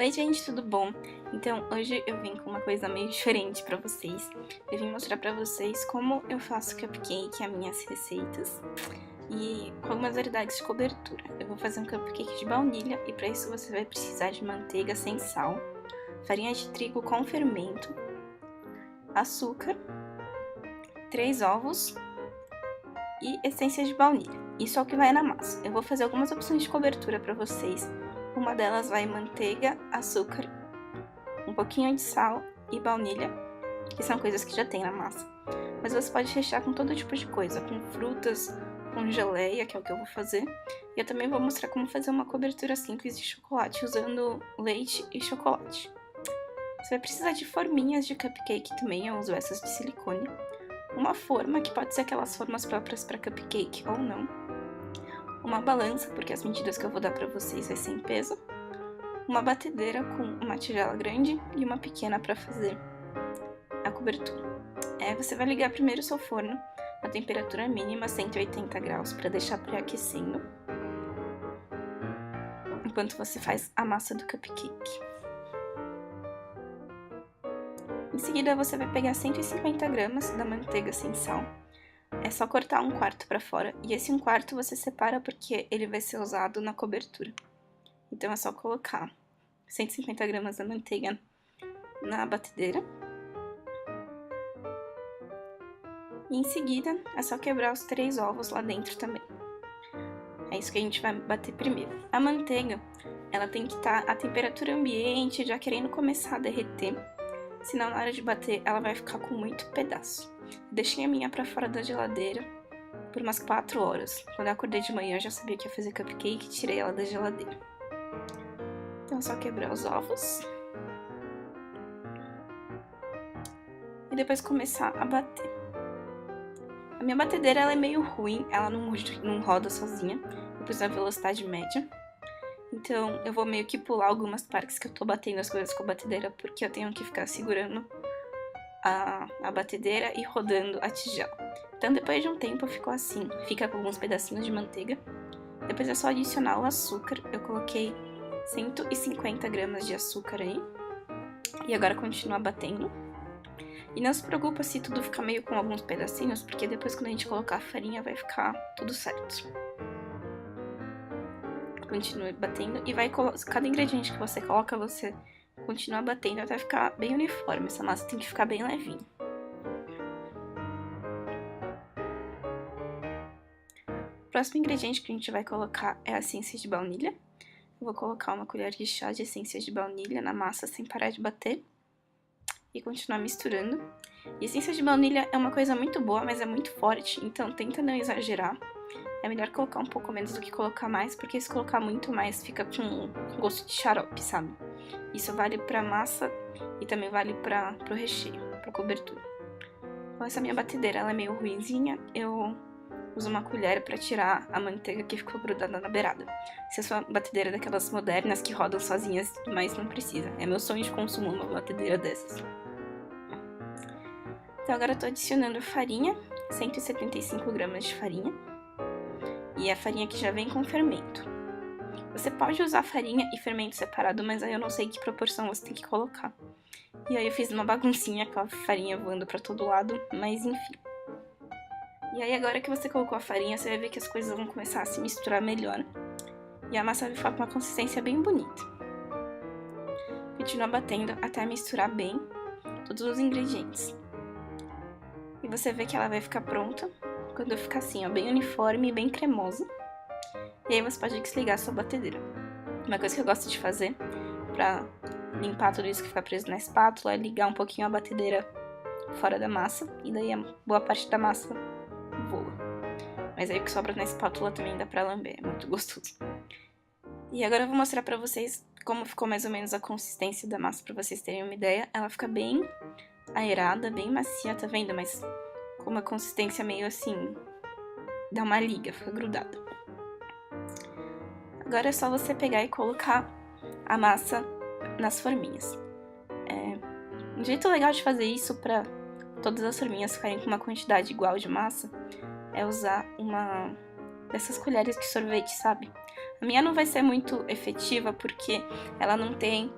Oi gente, tudo bom? Então hoje eu vim com uma coisa meio diferente pra vocês. Eu vim mostrar pra vocês como eu faço cupcake, as minhas receitas e com algumas variedades de cobertura. Eu vou fazer um cupcake de baunilha e pra isso você vai precisar de manteiga sem sal, farinha de trigo com fermento, açúcar, 3 ovos e essência de baunilha. Isso é o que vai na massa. Eu vou fazer algumas opções de cobertura pra vocês. Uma delas vai manteiga, açúcar, um pouquinho de sal e baunilha, que são coisas que já tem na massa. Mas você pode rechear com todo tipo de coisa, com frutas, com geleia, que é o que eu vou fazer. E eu também vou mostrar como fazer uma cobertura simples de chocolate usando leite e chocolate. Você vai precisar de forminhas de cupcake também, eu uso essas de silicone. Uma forma, que pode ser aquelas formas próprias para cupcake ou não. Uma balança, porque as medidas que eu vou dar pra vocês vai ser em peso. Uma batedeira com uma tigela grande e uma pequena para fazer a cobertura. Você vai ligar primeiro o seu forno a temperatura mínima 180 graus para deixar pré-aquecendo enquanto você faz a massa do cupcake. Em seguida você vai pegar 150 gramas da manteiga sem sal. É só cortar 1/4 para fora e esse 1/4 você separa porque ele vai ser usado na cobertura. Então é só colocar 150 gramas da manteiga na batedeira. E em seguida é só quebrar os 3 ovos lá dentro também. É isso que a gente vai bater primeiro. A manteiga, ela tem que estar a temperatura ambiente, já querendo começar a derreter. Senão na hora de bater ela vai ficar com muito pedaço. Deixei a minha pra fora da geladeira por umas 4 horas. Quando eu acordei de manhã eu já sabia que ia fazer cupcake e tirei ela da geladeira. Então é só quebrar os ovos. E depois começar a bater. A minha batedeira ela é meio ruim, ela não roda sozinha. Eu preciso da velocidade média. Então eu vou meio que pular algumas partes que eu tô batendo as coisas com a batedeira, porque eu tenho que ficar segurando a batedeira e rodando a tigela. Então depois de um tempo ficou assim, fica com alguns pedacinhos de manteiga. Depois é só adicionar o açúcar, eu coloquei 150 gramas de açúcar aí. E agora continuar batendo. E não se preocupa se tudo ficar meio com alguns pedacinhos, porque depois quando a gente colocar a farinha vai ficar tudo certo. Continue batendo e vai cada ingrediente que você coloca, você continua batendo até ficar bem uniforme. Essa massa tem que ficar bem levinha. O próximo ingrediente que a gente vai colocar é a essência de baunilha. Eu vou colocar uma colher de chá de essência de baunilha na massa sem parar de bater. E continuar misturando. E essência de baunilha é uma coisa muito boa, mas é muito forte, então tenta não exagerar. É melhor colocar um pouco menos do que colocar mais, porque se colocar muito mais fica com gosto de xarope, sabe? Isso vale pra massa e também vale pro recheio, pra cobertura. Então essa minha batedeira ela é meio ruinzinha, eu uso uma colher pra tirar a manteiga que ficou grudada na beirada. Se a sua batedeira é daquelas modernas que rodam sozinhas e tudo mais, não precisa. É meu sonho de consumo uma batedeira dessas. Então agora eu tô adicionando farinha, 175 gramas de farinha. E a farinha que já vem com fermento. Você pode usar farinha e fermento separado, mas aí eu não sei que proporção você tem que colocar. E aí eu fiz uma baguncinha com a farinha voando pra todo lado, mas enfim. E aí agora que você colocou a farinha, você vai ver que as coisas vão começar a se misturar melhor. E a massa vai ficar com uma consistência bem bonita. Continua batendo até misturar bem todos os ingredientes. E você vê que ela vai ficar pronta quando ficar assim, ó, bem uniforme e bem cremosa. E aí você pode desligar a sua batedeira. Uma coisa que eu gosto de fazer pra limpar tudo isso que fica preso na espátula é ligar um pouquinho a batedeira fora da massa. E daí a boa parte da massa voa. Mas aí o que sobra na espátula também dá pra lamber, é muito gostoso. E agora eu vou mostrar pra vocês como ficou mais ou menos a consistência da massa, pra vocês terem uma ideia. Ela fica bem aerada, bem macia, tá vendo? Mas com uma consistência meio assim, dá uma liga, fica grudada. Agora é só você pegar e colocar a massa nas forminhas. Um jeito legal de fazer isso pra todas as forminhas ficarem com uma quantidade igual de massa é usar uma dessas colheres de sorvete, sabe? A minha não vai ser muito efetiva porque ela não tem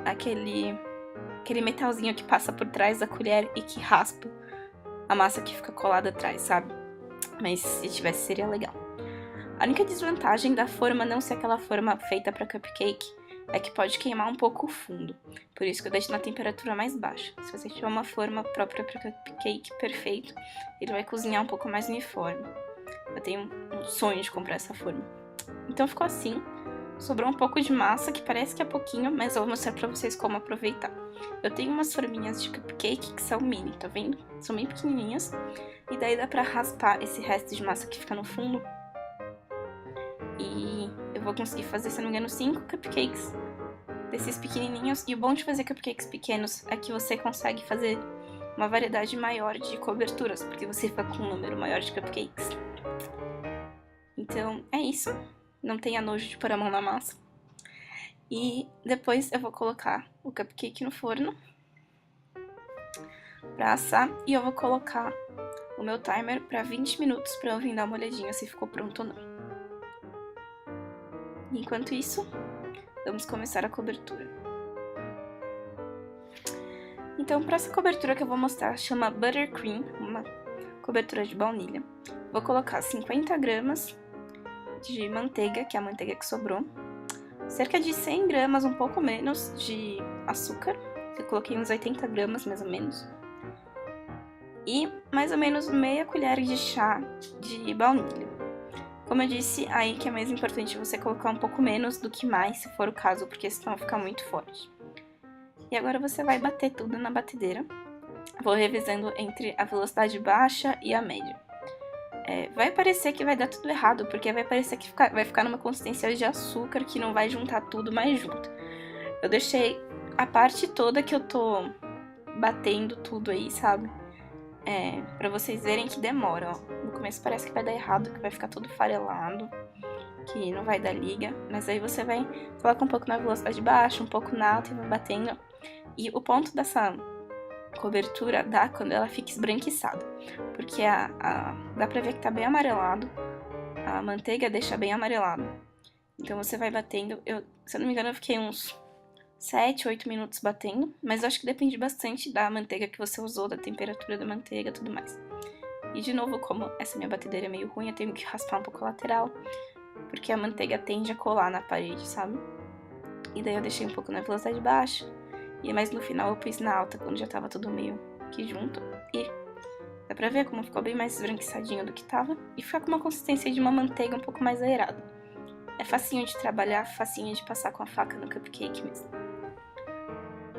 aquele metalzinho que passa por trás da colher e que raspa a massa que fica colada atrás, sabe? Mas se tivesse, seria legal. A única desvantagem da forma não ser aquela forma feita para cupcake é que pode queimar um pouco o fundo. Por isso que eu deixo na temperatura mais baixa. Se você tiver uma forma própria para cupcake perfeito, ele vai cozinhar um pouco mais uniforme. Eu tenho um sonho de comprar essa forma. Então ficou assim. Sobrou um pouco de massa, que parece que é pouquinho, mas eu vou mostrar pra vocês como aproveitar. Eu tenho umas forminhas de cupcake que são mini, tá vendo? São bem pequenininhas. E daí dá pra raspar esse resto de massa que fica no fundo. E eu vou conseguir fazer, se não me engano, 5 cupcakes desses pequenininhos. E o bom de fazer cupcakes pequenos é que você consegue fazer uma variedade maior de coberturas, porque você fica com um número maior de cupcakes. Então, é isso. Não tenha nojo de pôr a mão na massa. E depois eu vou colocar o cupcake no forno pra assar. E eu vou colocar o meu timer pra 20 minutos pra eu vir dar uma olhadinha se ficou pronto ou não. Enquanto isso, vamos começar a cobertura. Então, para essa cobertura que eu vou mostrar, chama Buttercream, uma cobertura de baunilha. Vou colocar 50 gramas de manteiga, que é a manteiga que sobrou. Cerca de 100 gramas, um pouco menos, de açúcar. Eu coloquei uns 80 gramas, mais ou menos. E mais ou menos meia colher de chá de baunilha. Como eu disse, aí que é mais importante você colocar um pouco menos do que mais, se for o caso, porque senão fica muito forte. E agora você vai bater tudo na batedeira. Vou revezando entre a velocidade baixa e a média. Vai parecer que vai dar tudo errado, porque vai parecer que vai ficar numa consistência de açúcar que não vai juntar tudo mais junto. Eu deixei a parte toda que eu tô batendo tudo aí, sabe? Pra vocês verem que demora, ó. No começo parece que vai dar errado, que vai ficar tudo farelado, que não vai dar liga. Mas aí você vai, coloca um pouco na velocidade baixa, um pouco na alta e vai batendo. E o ponto dessa cobertura dá quando ela fica esbranquiçada, porque dá pra ver que tá bem amarelado, a manteiga deixa bem amarelado. Então você vai batendo, se eu não me engano eu fiquei uns 7, 8 minutos batendo, mas eu acho que depende bastante da manteiga que você usou, da temperatura da manteiga e tudo mais. E de novo, como essa minha batedeira é meio ruim, eu tenho que raspar um pouco a lateral, porque a manteiga tende a colar na parede, sabe? E daí eu deixei um pouco na velocidade baixa, e mais no final eu pus na alta, quando já tava tudo meio que junto. E dá pra ver como ficou bem mais esbranquiçadinho do que tava, e fica com uma consistência de uma manteiga um pouco mais aerada. É facinho de trabalhar, facinho de passar com a faca no cupcake mesmo.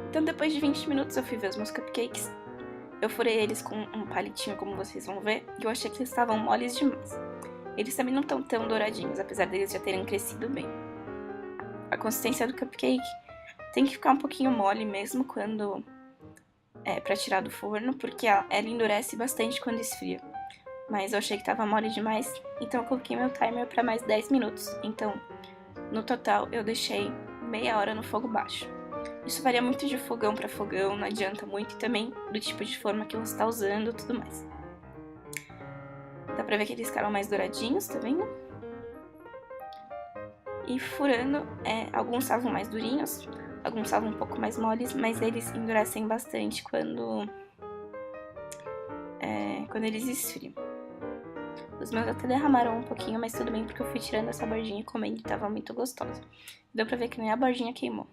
Então depois de 20 minutos eu fui ver os meus cupcakes. Eu furei eles com um palitinho, como vocês vão ver, e eu achei que eles estavam moles demais. Eles também não estão tão douradinhos, apesar deles já terem crescido bem. A consistência do cupcake tem que ficar um pouquinho mole mesmo quando pra tirar do forno, porque ela endurece bastante quando esfria. Mas eu achei que tava mole demais, então eu coloquei meu timer pra mais 10 minutos. Então, no total, eu deixei meia hora no fogo baixo. Isso varia muito de fogão pra fogão, não adianta muito, e também do tipo de forma que você tá usando e tudo mais. Dá pra ver que eles ficaram mais douradinhos, tá vendo? E furando, alguns estavam mais durinhos, alguns estavam um pouco mais moles, mas eles endurecem bastante quando eles esfriam. Os meus até derramaram um pouquinho, mas tudo bem, porque eu fui tirando essa bordinha e comendo e tava muito gostosa. Deu pra ver que nem a bordinha queimou.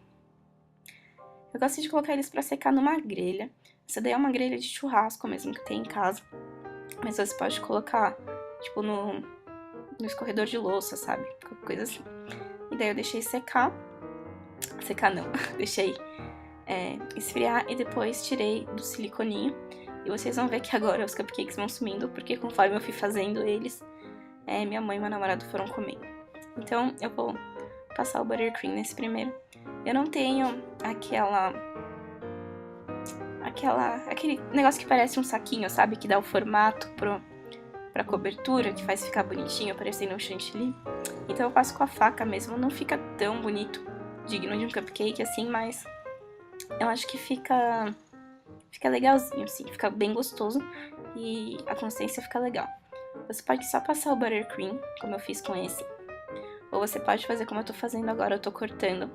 Eu gosto de colocar eles pra secar numa grelha. Essa daí é uma grelha de churrasco mesmo que tem em casa. Mas você pode colocar, tipo, no escorredor de louça, sabe? Qualquer coisa assim. E daí eu deixei secar. Secar não, deixei esfriar e depois tirei do siliconinho. E vocês vão ver que agora os cupcakes vão sumindo, porque conforme eu fui fazendo eles, minha mãe e meu namorado foram comendo. Então eu vou passar o buttercream nesse primeiro. Eu não tenho aquele negócio que parece um saquinho, sabe? Que dá o formato pra cobertura, que faz ficar bonitinho, parecendo um chantilly. Então eu passo com a faca mesmo, não fica tão bonito, digno de um cupcake assim, mas eu acho que fica legalzinho, assim, fica bem gostoso e a consistência fica legal. Você pode só passar o buttercream, como eu fiz com esse, ou você pode fazer como eu tô fazendo agora, eu tô cortando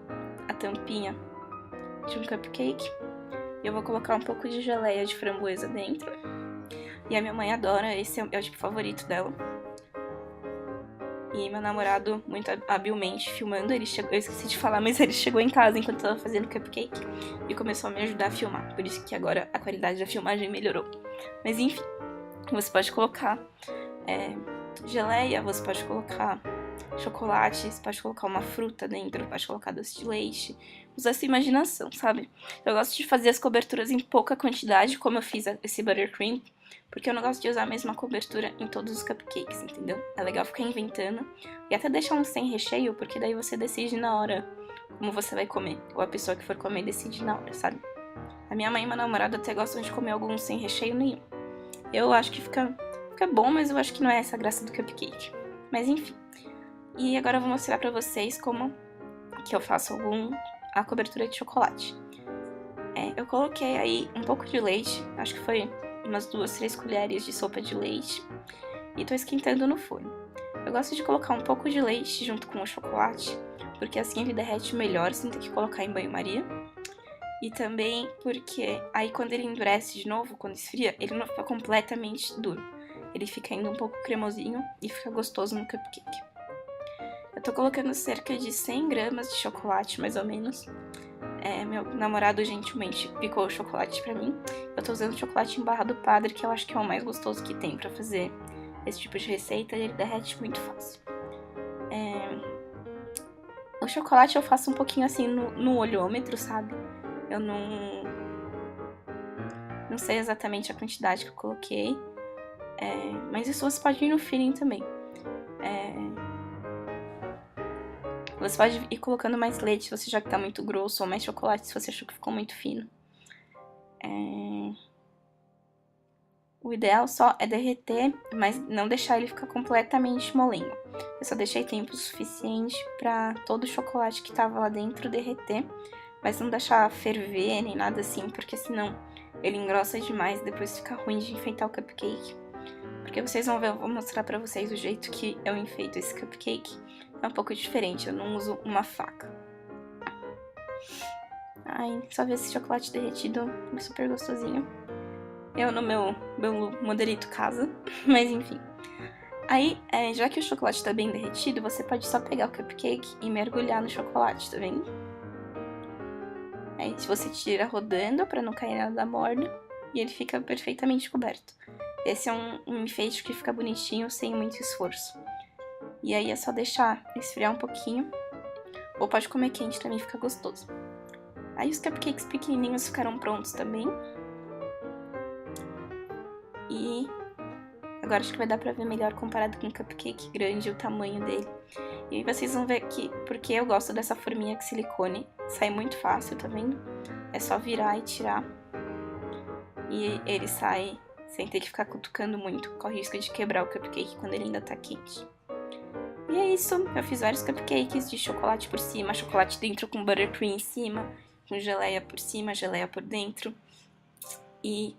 a tampinha de um cupcake. Eu vou colocar um pouco de geleia de framboesa dentro. E a minha mãe adora, esse é o tipo favorito dela. E meu namorado, muito habilmente filmando, ele chegou, eu esqueci de falar, mas ele chegou em casa enquanto eu tava fazendo cupcake e começou a me ajudar a filmar. Por isso que agora a qualidade da filmagem melhorou. Mas enfim, você pode colocar geleia, você pode colocar chocolate, você pode colocar uma fruta dentro, pode colocar doce de leite. Usa a sua imaginação, sabe? Eu gosto de fazer as coberturas em pouca quantidade, como eu fiz esse buttercream, porque eu não gosto de usar a mesma cobertura em todos os cupcakes, entendeu? É legal ficar inventando e até deixar um sem recheio, porque daí você decide na hora como você vai comer. Ou a pessoa que for comer decide na hora, sabe? A minha mãe e meu namorado até gostam de comer alguns sem recheio nenhum. Eu acho que fica bom, mas eu acho que não é essa a graça do cupcake. Mas enfim. E agora eu vou mostrar pra vocês como que eu faço a cobertura de chocolate. Eu coloquei aí um pouco de leite, acho que foi umas 2, 3 colheres de sopa de leite, e tô esquentando no forno. Eu gosto de colocar um pouco de leite junto com o chocolate, porque assim ele derrete melhor sem ter que colocar em banho-maria. E também porque aí quando ele endurece de novo, quando esfria, ele não fica completamente duro. Ele fica ainda um pouco cremosinho e fica gostoso no cupcake. Eu tô colocando cerca de 100 gramas de chocolate, mais ou menos. Meu namorado gentilmente picou o chocolate pra mim. Eu tô usando chocolate em barra do Padre, que eu acho que é o mais gostoso que tem pra fazer esse tipo de receita, e ele derrete muito fácil. O chocolate eu faço um pouquinho assim no olhômetro, sabe? Eu não sei exatamente a quantidade que eu coloquei, mas isso você pode ir no feeling também. Você pode ir colocando mais leite se você já que tá muito grosso, ou mais chocolate se você achou que ficou muito fino. O ideal só é derreter, mas não deixar ele ficar completamente molengo. Eu só deixei tempo suficiente pra todo o chocolate que tava lá dentro derreter, mas não deixar ferver nem nada assim, porque senão ele engrossa demais e depois fica ruim de enfeitar o cupcake. Porque vocês vão ver, eu vou mostrar pra vocês o jeito que eu enfeito esse cupcake. É um pouco diferente, eu não uso uma faca. Ai, só ver esse chocolate derretido, é super gostosinho. Eu no meu modelito casa, mas enfim. Aí, já que o chocolate tá bem derretido, você pode só pegar o cupcake e mergulhar no chocolate, tá vendo? Aí você tira rodando pra não cair nada da borda e ele fica perfeitamente coberto. Esse é um enfeite que fica bonitinho, sem muito esforço. E aí é só deixar esfriar um pouquinho, ou pode comer quente também, fica gostoso. Aí os cupcakes pequenininhos ficaram prontos também. E agora acho que vai dar pra ver melhor comparado com o cupcake grande, o tamanho dele. E aí vocês vão ver que, porque eu gosto dessa forminha de silicone, sai muito fácil, tá vendo? É só virar e tirar. E ele sai sem ter que ficar cutucando muito, corre o risco de quebrar o cupcake quando ele ainda tá quente. E é isso, eu fiz vários cupcakes de chocolate por cima, chocolate dentro com buttercream em cima, com geleia por cima, geleia por dentro. E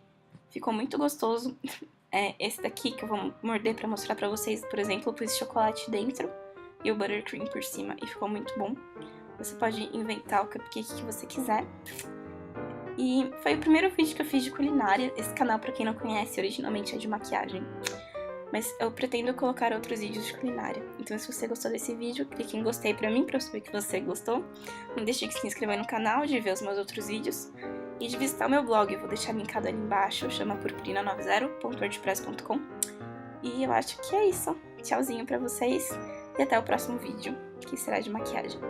ficou muito gostoso. Esse daqui que eu vou morder pra mostrar pra vocês, por exemplo, eu pus chocolate dentro e o buttercream por cima e ficou muito bom. Você pode inventar o cupcake que você quiser. E foi o primeiro vídeo que eu fiz de culinária. Esse canal, pra quem não conhece, originalmente é de maquiagem. Mas eu pretendo colocar outros vídeos de culinária. Então se você gostou desse vídeo, clique em gostei pra mim, pra eu saber que você gostou. Não deixe de se inscrever no canal, de ver os meus outros vídeos. E de visitar o meu blog, eu vou deixar linkado ali embaixo, chama purpurina90.wordpress.com. E eu acho que é isso. Tchauzinho pra vocês e até o próximo vídeo, que será de maquiagem.